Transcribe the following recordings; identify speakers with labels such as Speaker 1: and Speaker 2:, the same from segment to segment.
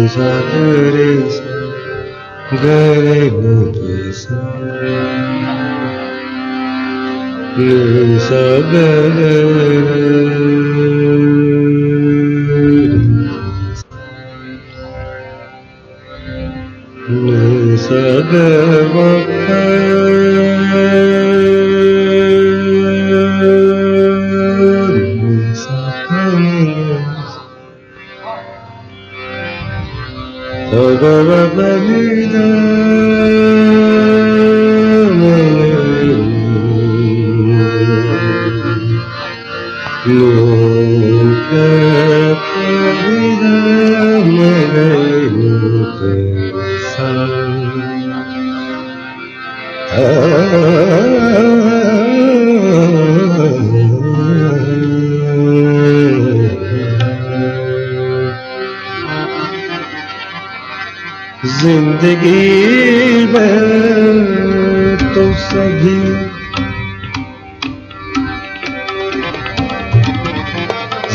Speaker 1: सा रे सा गरे रे सा रे सा गरे रे सा गरे जिंदगी में तो सभी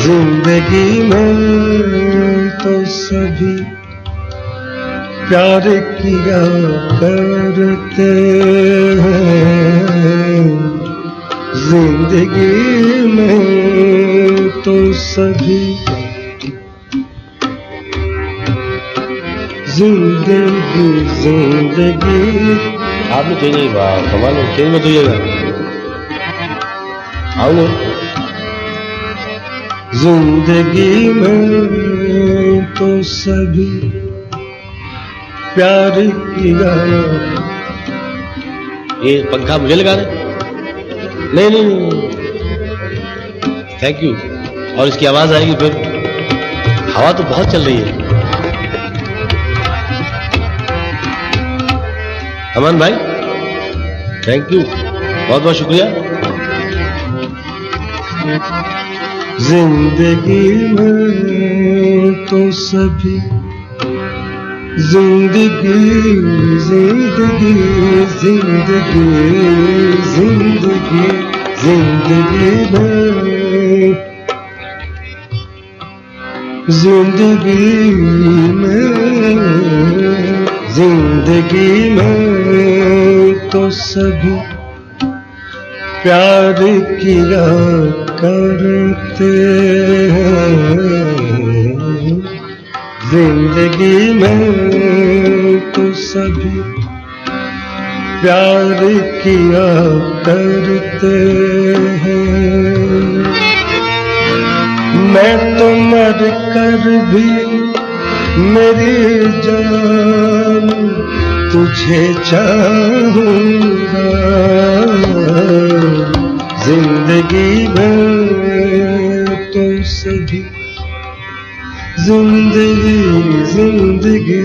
Speaker 1: जिंदगी में तो सभी प्यार किया करते हैं। जिंदगी में तो सभी जिंदगी जिंदगी
Speaker 2: आपने चाहिए नहीं बात कमाल में खेल में तो ये आओ ना
Speaker 1: जिंदगी में तो सभी प्यार किया।
Speaker 2: ये पंखा मुझे लगा रहे? नहीं नहीं नहीं थैंक यू। और इसकी आवाज आएगी फिर हवा तो बहुत चल रही है। अमन भाई थैंक यू बहुत बहुत शुक्रिया।
Speaker 1: जिंदगी में तो सभी जिंदगी जिंदगी जिंदगी जिंदगी जिंदगी में जिंदगी में तो सभी प्यार किया करते हैं। जिंदगी में तो सभी प्यार किया करते हैं। मैं तो मर कर भी मेरी जान तुझे चाहूंगा। जिंदगी में तो सभी जिंदगी जिंदगी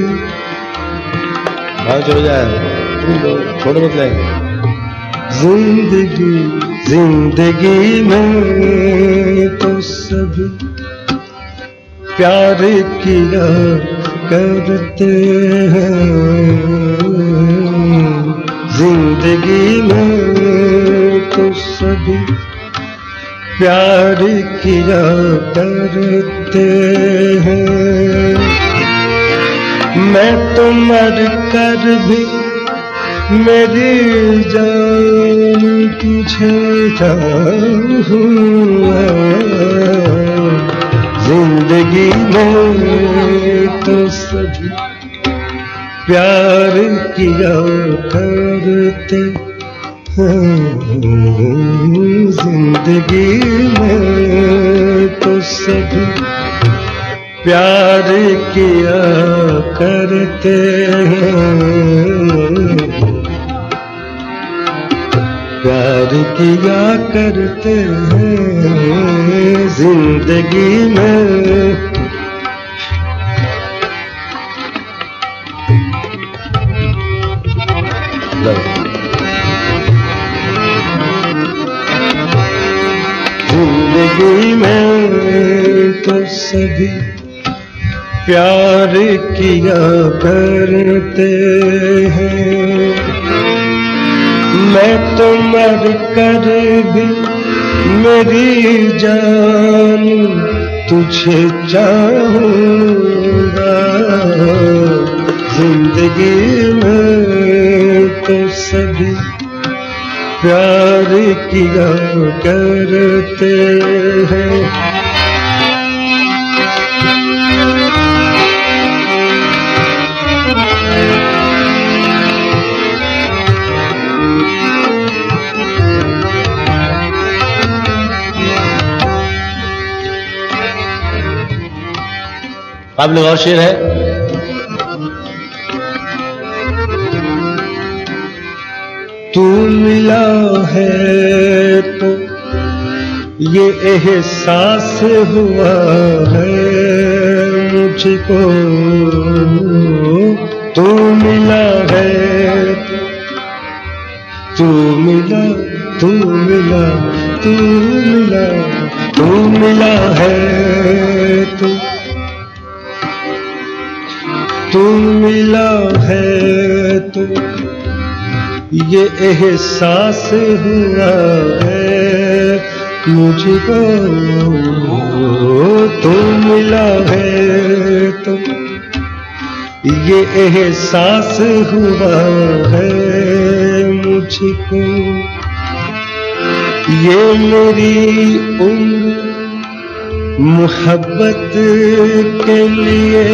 Speaker 2: हाँ चलो जाए छोड़ो मत ले।
Speaker 1: जिंदगी जिंदगी में तो सभी प्यार किया करते हैं। जिंदगी में तो सभी प्यार किया करते हैं। मैं तो मर कर भी मेरी जान तुझे चाहूंगा। जिंदगी में तो सभी प्यार किया करते हैं। जिंदगी में तो सभी प्यार किया करते हैं। प्यार किया करते हैं। जिंदगी में जिंदगी में तो सभी प्यार किया करते हैं। मैं तो मर कर भी मेरी जान तुझे चाहूंगा, जिंदगी में तो सभी प्यार किया करते हैं।
Speaker 2: काबिल गौर शेर है।
Speaker 1: तू मिला है तो ये एहसास हुआ है मुझको, तू मिला है, तू मिला, तू मिला, तू मिला, तू मिला है तू मिला है तो ये एहसास हुआ है मुझको, तू मिला है तो ये एहसास हुआ है मुझको। ये मेरी उम्र मोहब्बत के लिए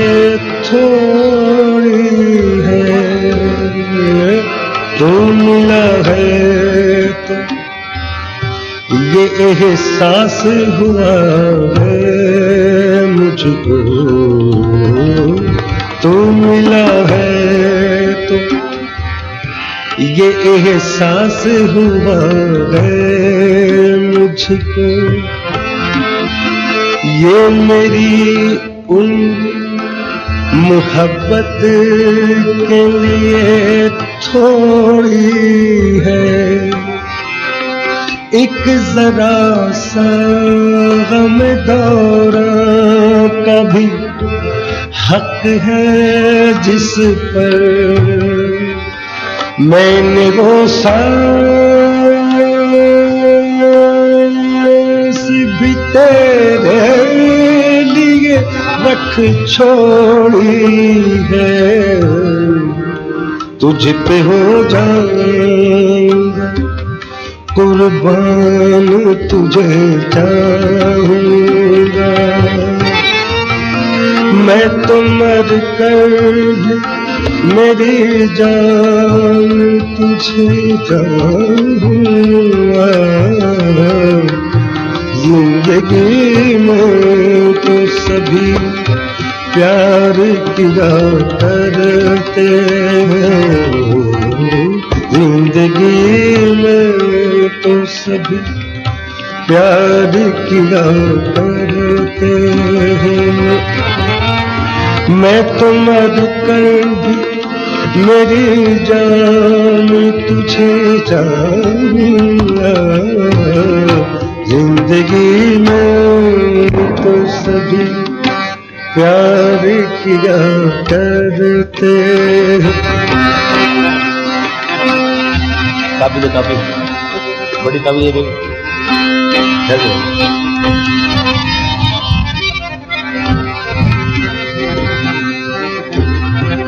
Speaker 1: थोड़ी है, तू मिला है तो ये एहसास हुआ है मुझको, तू मिला है तो ये एहसास हुआ है मुझको। ये मेरी उम्र मोहब्बत के लिए थोड़ी है, एक जरा सा गम दौरा का भी हक है जिस पर मैंने वो सांस भी तेरे लिए रख छोड़ी है, तुझ पे हो जाऊंगा कुर्बान, तुझे चाहूंगा मैं तो मर कर मेरी जान तुझे चाहूंगा। जिंदगी में तो सभी प्यार किया करते हैं, जिंदगी में तो सभी प्यार किया करते हैं। मैं तो मर कर भी मेरी जान तुझे चाहूंगा, जिंदगी में तो सभी प्यार किया करते हैं।
Speaker 2: काबिल बड़ी काबिल है।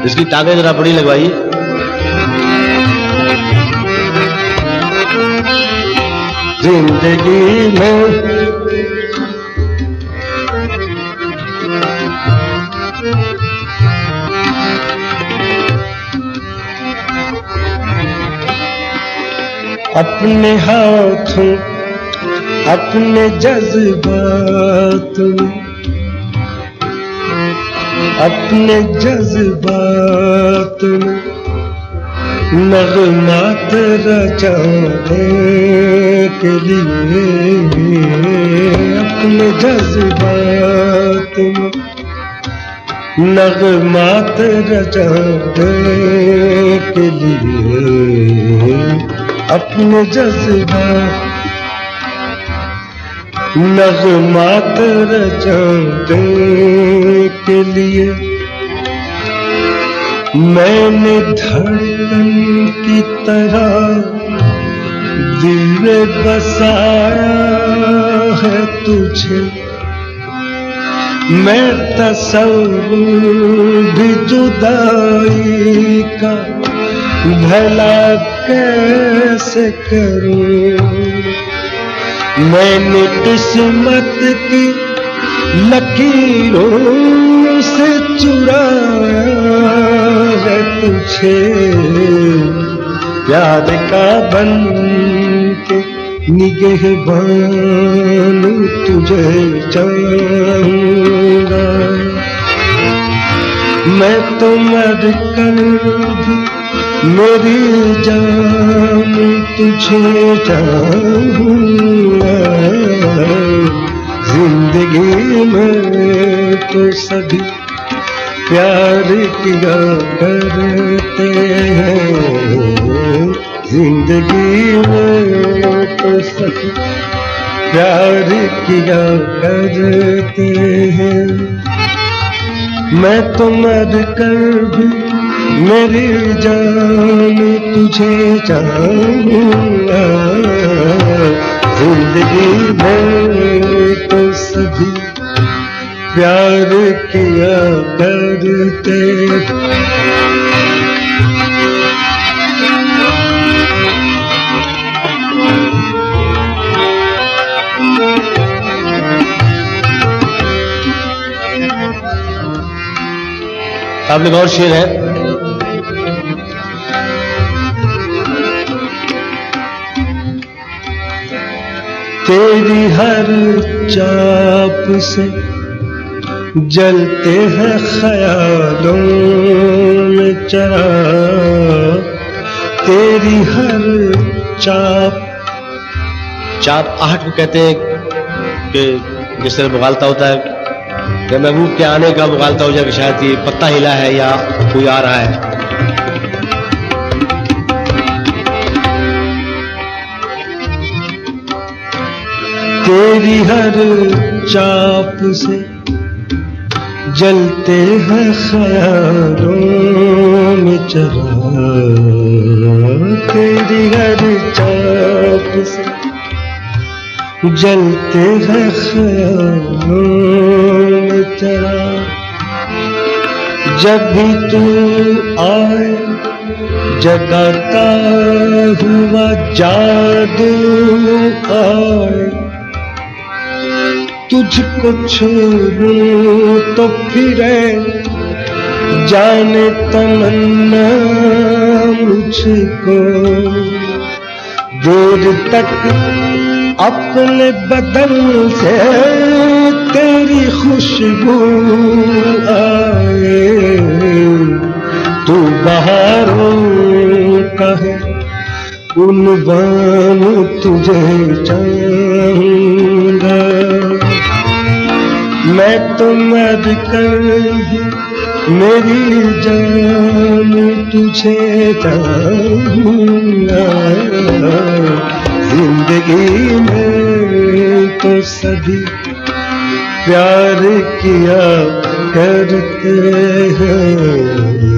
Speaker 2: इसकी टांगें जरा बड़ी लगवाइए।
Speaker 1: जिंदगी में अपने हाथों अपने जज्बात अपने जज्बात नगमात रचाने के लिए, अपने जज्बात नगमात रचाने के लिए, अपने जज्बात नगमात रचाने के लिए मैंने धड़कन की तरह दिल में बसाया है तुझे, मैं तसव्वुर भी जुदाई का भला कैसे करूं। मैंने किस्मत की लकीरों से चुराया है तुझे, प्यार का बन के निगहबान तुझे चाहूंगा। मैं तो मर कर भी मेरी जान तुझे चाहूंगा। जिंदगी में तो सभी प्यार किया करते हैं, जिंदगी में तो सभी प्यार किया करते हैं। मैं तो मर कर भी मेरी जान तुझे चाहूंगा। जिंदगी में तो सभी प्यार किया करते।
Speaker 2: अब एक और शेर है।
Speaker 1: तेरी हर चाप से जलते हैं ख्यालों में चिराग। तेरी हर चाप,
Speaker 2: चाप आहट को कहते हैं कि जिस तरह बुगालता होता है कि महबूब के आने का बुगालता हो जाए कि शायद ये पत्ता हिला है या कोई आ रहा है।
Speaker 1: तेरी हर चाप से जलते हैं ख्यालों में चिराग। तेरी हर चाप से जलते हैं ख्यालों में चिराग। जब भी तू आए जगाता हुआ जादू आए। तुझको छूऊं तो फिरे जाने तमन्ना मुझको। दूर तक अपने बदन से तेरी खुशबू आए। तू बहारों का है उन्वान तुझे चाहूंगा। मैं तो मर कर भी मेरी जान तुझे चाहूंगा। जिंदगी में तो सभी प्यार किया करते हैं।